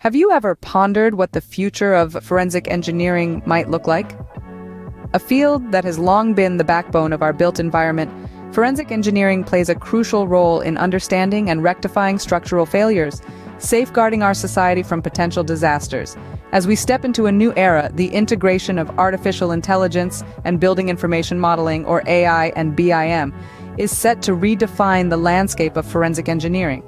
Have you ever pondered what the future of forensic engineering might look like? A field that has long been the backbone of our built environment, forensic engineering plays a crucial role in understanding and rectifying structural failures, safeguarding our society from potential disasters. As we step into a new era, the integration of artificial intelligence and building information modeling, or AI and BIM, is set to redefine the landscape of forensic engineering.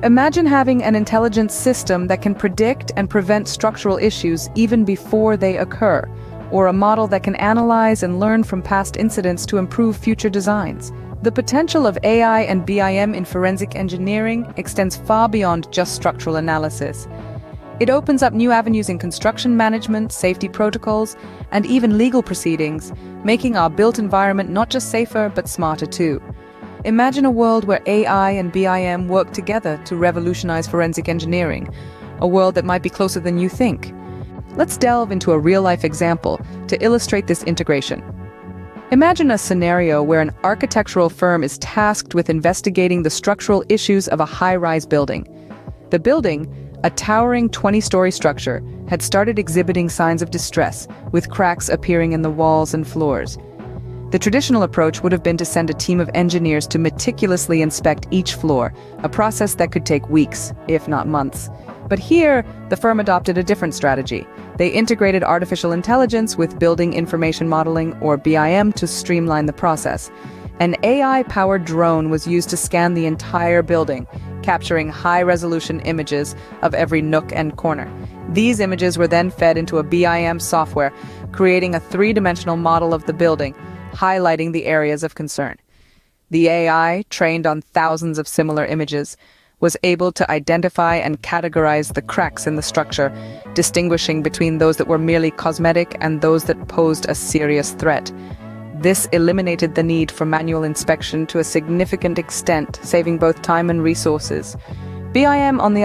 Imagine having an intelligent system that can predict and prevent structural issues even before they occur, or a model that can analyze and learn from past incidents to improve future designs. The potential of AI and BIM in forensic engineering extends far beyond just structural analysis. It opens up new avenues in construction management, safety protocols, and even legal proceedings, making our built environment not just safer but smarter too. Imagine a world where AI and BIM work together to revolutionize forensic engineering, a world that might be closer than you think. Let's delve into a real-life example to illustrate this integration. Imagine a scenario where an architectural firm is tasked with investigating the structural issues of a high-rise building. The building, a towering 20-story structure, had started exhibiting signs of distress, with cracks appearing in the walls and floors. The traditional approach would have been to send a team of engineers to meticulously inspect each floor, a process that could take weeks, if not months. But here, the firm adopted a different strategy. They integrated artificial intelligence with building information modeling, or BIM, to streamline the process. An AI-powered drone was used to scan the entire building, capturing high-resolution images of every nook and corner. These images were then fed into a BIM software, creating a three-dimensional model of the building, highlighting the areas of concern. The AI, trained on thousands of similar images, was able to identify and categorize the cracks in the structure, distinguishing between those that were merely cosmetic and those that posed a serious threat. This eliminated the need for manual inspection to a significant extent, saving both time and resources. BIM, on the